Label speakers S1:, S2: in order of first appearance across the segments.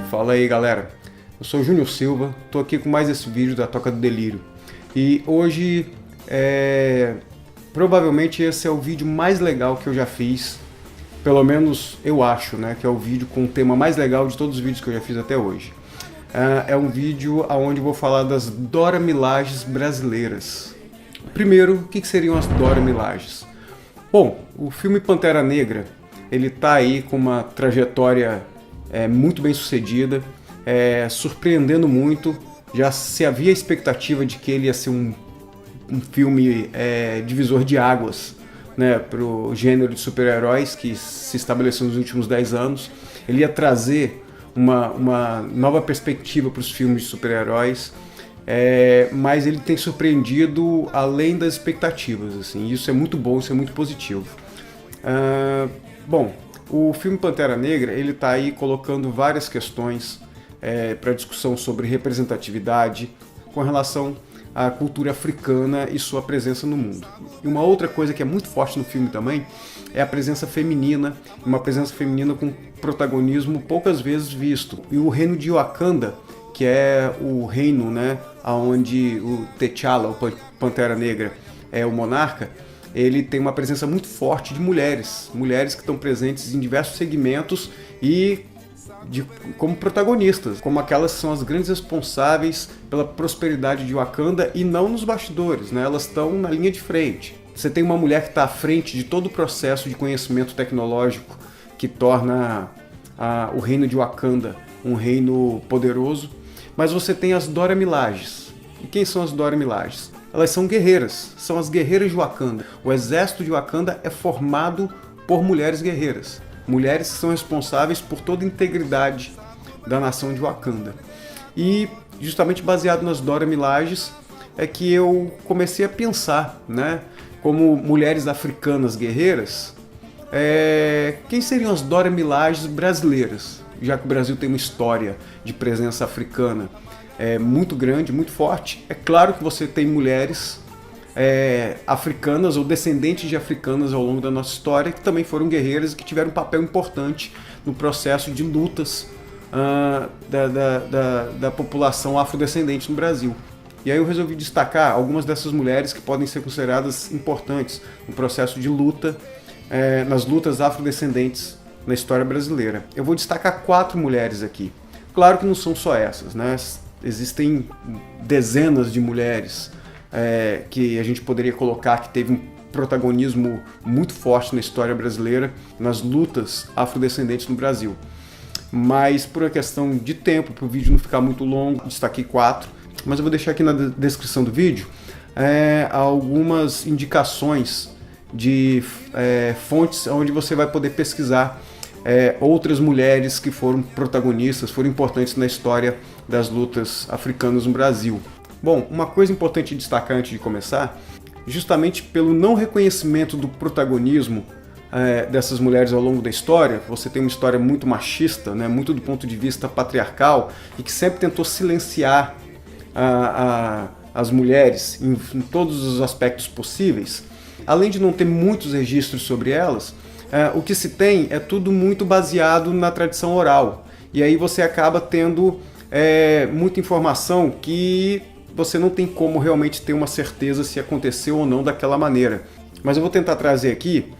S1: Fala aí, galera, eu sou o Júnior Silva, estou aqui com mais esse vídeo da Toca do Delírio e hoje provavelmente esse é o vídeo mais legal que eu já fiz, pelo menos eu acho, né, que é o vídeo com o tema mais legal de todos os vídeos que eu já fiz até hoje. É um vídeo onde eu vou falar das Dora Milajes brasileiras. Primeiro, o que seriam as Dora Milajes? Bom, o filme Pantera Negra, ele tá aí com uma trajetória muito bem sucedida, surpreendendo muito. Já se havia a expectativa de que ele ia ser um filme divisor de águas, né, para o gênero de super-heróis que se estabeleceu nos últimos 10 anos. Ele ia trazer uma nova perspectiva para os filmes de super-heróis, mas ele tem surpreendido além das expectativas, assim. Isso é muito bom, isso é muito positivo. Bom, o filme Pantera Negra, ele está aí colocando várias questões para discussão sobre representatividade com relação à cultura africana e sua presença no mundo. E uma outra coisa que é muito forte no filme também é a presença feminina, uma presença feminina com protagonismo poucas vezes visto. E o reino de Wakanda, que é o reino, né, onde o T'Challa, o Pantera Negra, é o monarca, ele tem uma presença muito forte de mulheres que estão presentes em diversos segmentos e como protagonistas, como aquelas que são as grandes responsáveis pela prosperidade de Wakanda e não nos bastidores, né? Elas estão na linha de frente. Você tem uma mulher que está à frente de todo o processo de conhecimento tecnológico que torna o reino de Wakanda um reino poderoso, mas você tem as Dora Milajes. E quem são as Dora Milajes? Elas são guerreiras, são as guerreiras de Wakanda. O exército de Wakanda é formado por mulheres guerreiras. Mulheres que são responsáveis por toda a integridade da nação de Wakanda. E justamente baseado nas Dora Milajes é que eu comecei a pensar, né, como mulheres africanas guerreiras, quem seriam as Dora Milajes brasileiras? Já que o Brasil tem uma história de presença africana muito grande, muito forte. É claro que você tem mulheres africanas ou descendentes de africanas ao longo da nossa história que também foram guerreiras e que tiveram um papel importante no processo de lutas da população afrodescendente no Brasil. E aí eu resolvi destacar algumas dessas mulheres que podem ser consideradas importantes no processo de luta, nas lutas afrodescendentes na história brasileira. Eu vou destacar 4 mulheres aqui. Claro que não são só essas, né? Existem dezenas de mulheres que a gente poderia colocar que teve um protagonismo muito forte na história brasileira, nas lutas afrodescendentes no Brasil. Mas por uma questão de tempo, para o vídeo não ficar muito longo, destaquei 4, mas eu vou deixar aqui na descrição do vídeo algumas indicações de fontes onde você vai poder pesquisar outras mulheres que foram protagonistas, foram importantes na história das lutas africanas no Brasil. Bom, uma coisa importante de destacar antes de começar, justamente pelo não reconhecimento do protagonismo dessas mulheres ao longo da história, você tem uma história muito machista, né, muito do ponto de vista patriarcal, e que sempre tentou silenciar as mulheres em todos os aspectos possíveis. Além de não ter muitos registros sobre elas, o que se tem é tudo muito baseado na tradição oral. E aí você acaba tendo muita informação que você não tem como realmente ter uma certeza se aconteceu ou não daquela maneira. Mas eu vou tentar trazer aqui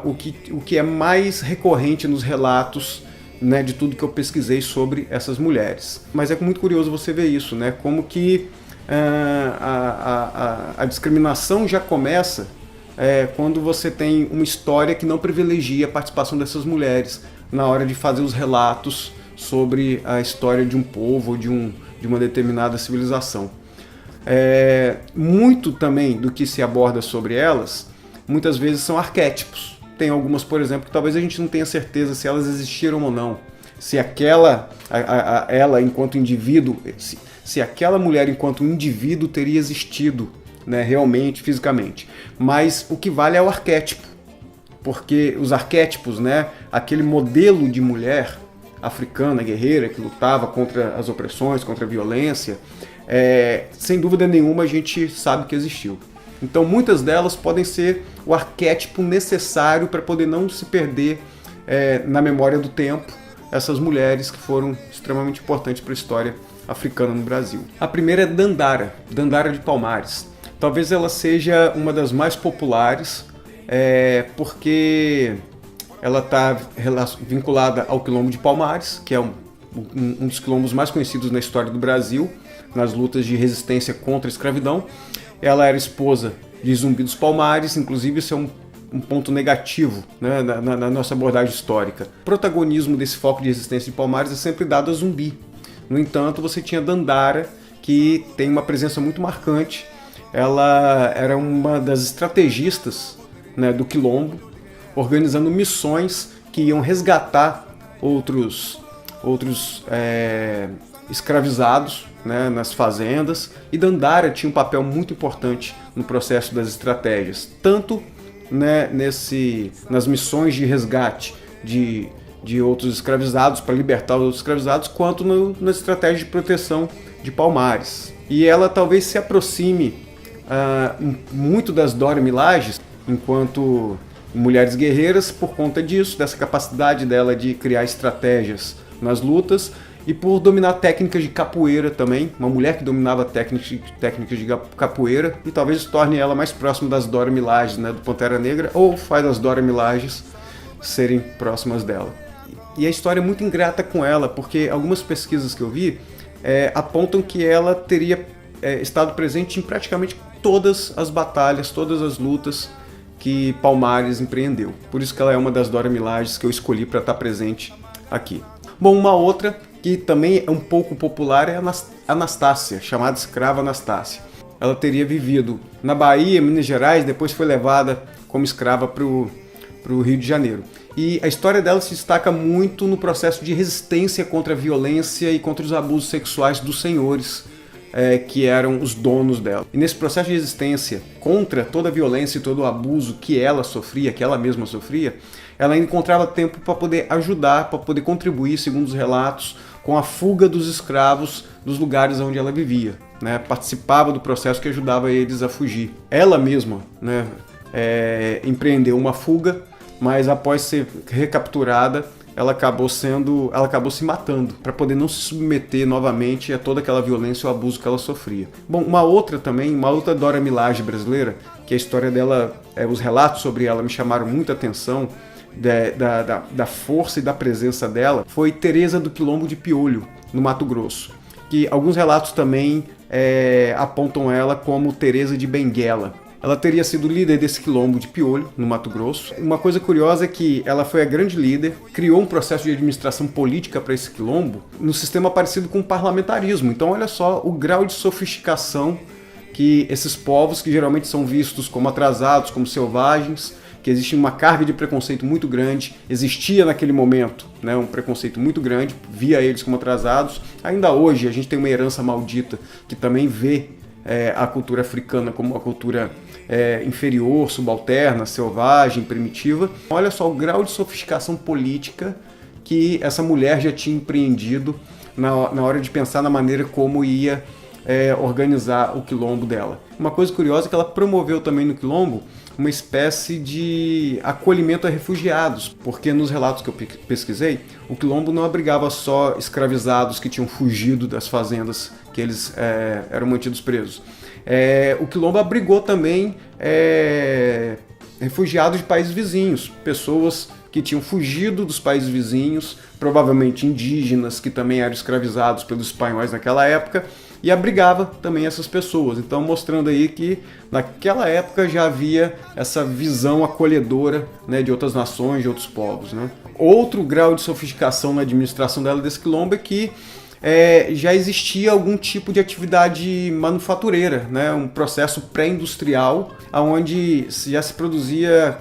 S1: o que é mais recorrente nos relatos, né, de tudo que eu pesquisei sobre essas mulheres. Mas é muito curioso você ver isso, né, como que a discriminação já começa quando você tem uma história que não privilegia a participação dessas mulheres na hora de fazer os relatos sobre a história de um povo ou de uma determinada civilização. Muito também do que se aborda sobre elas, muitas vezes são arquétipos. Tem algumas, por exemplo, que talvez a gente não tenha certeza se elas existiram ou não. Se ela enquanto indivíduo, se aquela mulher enquanto indivíduo teria existido, né, realmente, fisicamente. Mas o que vale é o arquétipo. Porque os arquétipos, né, aquele modelo de mulher africana, guerreira, que lutava contra as opressões, contra a violência, sem dúvida nenhuma a gente sabe que existiu. Então muitas delas podem ser o arquétipo necessário para poder não se perder na memória do tempo, essas mulheres que foram extremamente importantes para a história africana no Brasil. A primeira é Dandara, Dandara de Palmares. Talvez ela seja uma das mais populares, porque ela está vinculada ao Quilombo de Palmares, que é um dos quilombos mais conhecidos na história do Brasil, nas lutas de resistência contra a escravidão. Ela era esposa de Zumbi dos Palmares, inclusive isso é um ponto negativo, né, na nossa abordagem histórica. O protagonismo desse foco de resistência de Palmares é sempre dado a Zumbi. No entanto, você tinha Dandara, que tem uma presença muito marcante. Ela era uma das estrategistas, né, do Quilombo, organizando missões que iam resgatar outros escravizados, né, nas fazendas, e Dandara tinha um papel muito importante no processo das estratégias, tanto, né, nas missões de resgate de outros escravizados, para libertar os outros escravizados, quanto na estratégia de proteção de Palmares. E ela talvez se aproxime muito das Dora Milaje enquanto mulheres guerreiras por conta disso, dessa capacidade dela de criar estratégias nas lutas, e por dominar técnicas de capoeira também, uma mulher que dominava técnicas de capoeira, e talvez torne ela mais próxima das Dora Milaje, né, do Pantera Negra, ou faz as Dora Milaje serem próximas dela. E a história é muito ingrata com ela, porque algumas pesquisas que eu vi apontam que ela teria estado presente em praticamente todas as batalhas, todas as lutas que Palmares empreendeu. Por isso que ela é uma das Dora Milaje que eu escolhi para estar presente aqui. Bom, uma outra que também é um pouco popular é a Anastácia, chamada escrava Anastácia. Ela teria vivido na Bahia, Minas Gerais, depois foi levada como escrava para o Rio de Janeiro. E a história dela se destaca muito no processo de resistência contra a violência e contra os abusos sexuais dos senhores, que eram os donos dela. E nesse processo de resistência contra toda a violência e todo o abuso que ela sofria, que ela mesma sofria, ela ainda encontrava tempo para poder ajudar, para poder contribuir, segundo os relatos, com a fuga dos escravos dos lugares onde ela vivia, né? Participava do processo que ajudava eles a fugir. Ela mesma, né, empreendeu uma fuga, mas após ser recapturada, ela acabou se matando para poder não se submeter novamente a toda aquela violência e o abuso que ela sofria. Bom, uma outra Dora Milaje brasileira, que a história dela, os relatos sobre ela me chamaram muita atenção, da força e da presença dela, foi Teresa do Quilombo de Piolho, no Mato Grosso, que alguns relatos também apontam ela como Teresa de Benguela. Ela teria sido líder desse quilombo de Piolho, no Mato Grosso. Uma coisa curiosa é que ela foi a grande líder, criou um processo de administração política para esse quilombo, no sistema parecido com o parlamentarismo. Então olha só o grau de sofisticação que esses povos, que geralmente são vistos como atrasados, como selvagens, que existe uma carga de preconceito muito grande, existia naquele momento, né, um preconceito muito grande, via eles como atrasados. Ainda hoje a gente tem uma herança maldita que também vê a cultura africana como uma cultura inferior, subalterna, selvagem, primitiva. Olha só o grau de sofisticação política que essa mulher já tinha empreendido na hora de pensar na maneira como ia organizar o quilombo dela. Uma coisa curiosa é que ela promoveu também no quilombo uma espécie de acolhimento a refugiados, porque nos relatos que eu pesquisei, o quilombo não abrigava só escravizados que tinham fugido das fazendas que eles eram mantidos presos. O quilombo abrigou também refugiados de países vizinhos, pessoas que tinham fugido dos países vizinhos, provavelmente indígenas, que também eram escravizados pelos espanhóis naquela época, e abrigava também essas pessoas. Então, mostrando aí que naquela época já havia essa visão acolhedora, né, de outras nações, de outros povos, né? Outro grau de sofisticação na administração dela desse quilombo é que já existia algum tipo de atividade manufatureira, né, um processo pré-industrial, onde já se produzia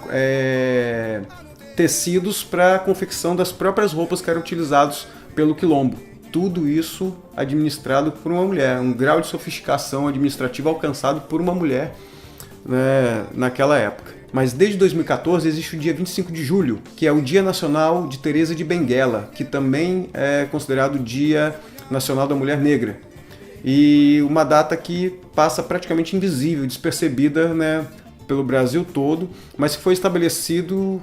S1: tecidos para a confecção das próprias roupas que eram utilizados pelo quilombo. Tudo isso administrado por uma mulher, um grau de sofisticação administrativa alcançado por uma mulher, né, naquela época. Mas desde 2014 existe o dia 25 de julho, que é o Dia Nacional de Teresa de Benguela, que também é considerado o Dia Nacional da Mulher Negra. E uma data que passa praticamente invisível, despercebida, né, pelo Brasil todo, mas que foi estabelecido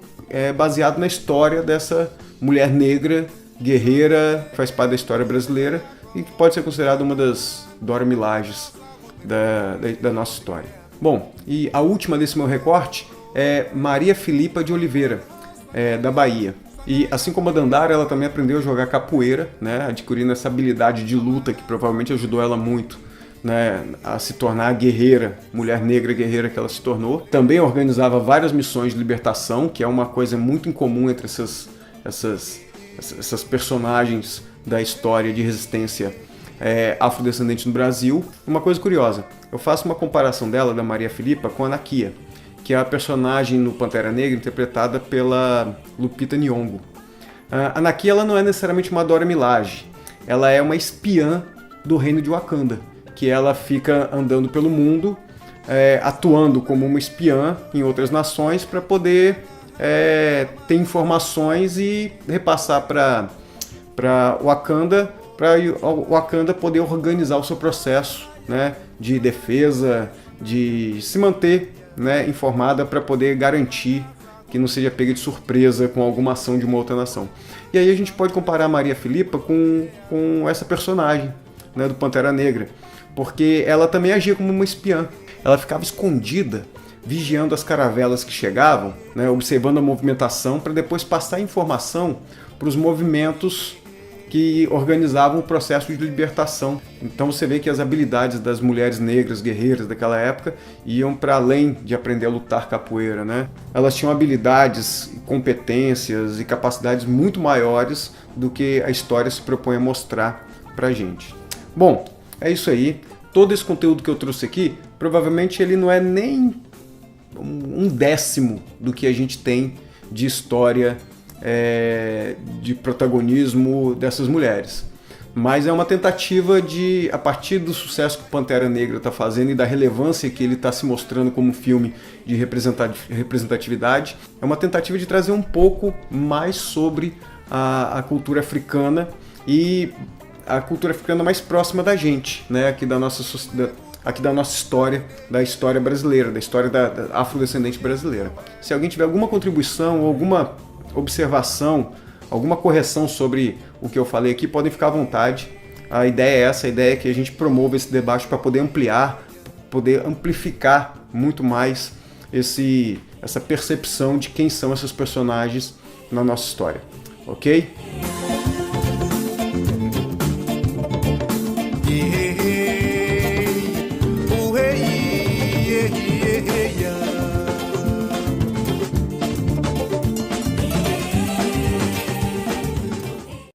S1: baseado na história dessa mulher negra guerreira, faz parte da história brasileira e que pode ser considerada uma das Dora Milajes da nossa história. Bom, e a última desse meu recorte é Maria Filipa de Oliveira, da Bahia. E assim como a Dandara, ela também aprendeu a jogar capoeira, né, adquirindo essa habilidade de luta que provavelmente ajudou ela muito, né, a se tornar a guerreira, mulher negra guerreira que ela se tornou. Também organizava várias missões de libertação, que é uma coisa muito incomum entre essas personagens da história de resistência afrodescendente no Brasil. Uma coisa curiosa, eu faço uma comparação dela, da Maria Filipa, com a Nakia, que é a personagem no Pantera Negra interpretada pela Lupita Nyong'o. A Nakia, ela não é necessariamente uma Dora Milaje, ela é uma espiã do reino de Wakanda, que ela fica andando pelo mundo, atuando como uma espiã em outras nações para poder ter informações e repassar para Wakanda, para o Wakanda poder organizar o seu processo, né, de defesa, de se manter, né, informada para poder garantir que não seja pega de surpresa com alguma ação de uma outra nação. E aí a gente pode comparar a Maria Filipa com essa personagem, né, do Pantera Negra, porque ela também agia como uma espiã. Ela ficava escondida, vigiando as caravelas que chegavam, né, observando a movimentação para depois passar informação para os movimentos que organizavam o processo de libertação. Então você vê que as habilidades das mulheres negras guerreiras daquela época iam para além de aprender a lutar capoeira, né? Elas tinham habilidades, competências e capacidades muito maiores do que a história se propõe a mostrar pra gente. Bom, é isso aí. Todo esse conteúdo que eu trouxe aqui, provavelmente ele não é nem um décimo do que a gente tem de história de protagonismo dessas mulheres. Mas é uma tentativa de, a partir do sucesso que o Pantera Negra está fazendo e da relevância que ele está se mostrando como filme de representatividade, é uma tentativa de trazer um pouco mais sobre a cultura africana e a cultura africana mais próxima da gente, né, aqui da nossa história, da história brasileira, da história da afrodescendente brasileira. Se alguém tiver alguma contribuição ou alguma observação, alguma correção sobre o que eu falei aqui, podem ficar à vontade. A ideia é essa, a ideia é que a gente promova esse debate para poder ampliar, poder amplificar muito mais essa percepção de quem são esses personagens na nossa história, ok?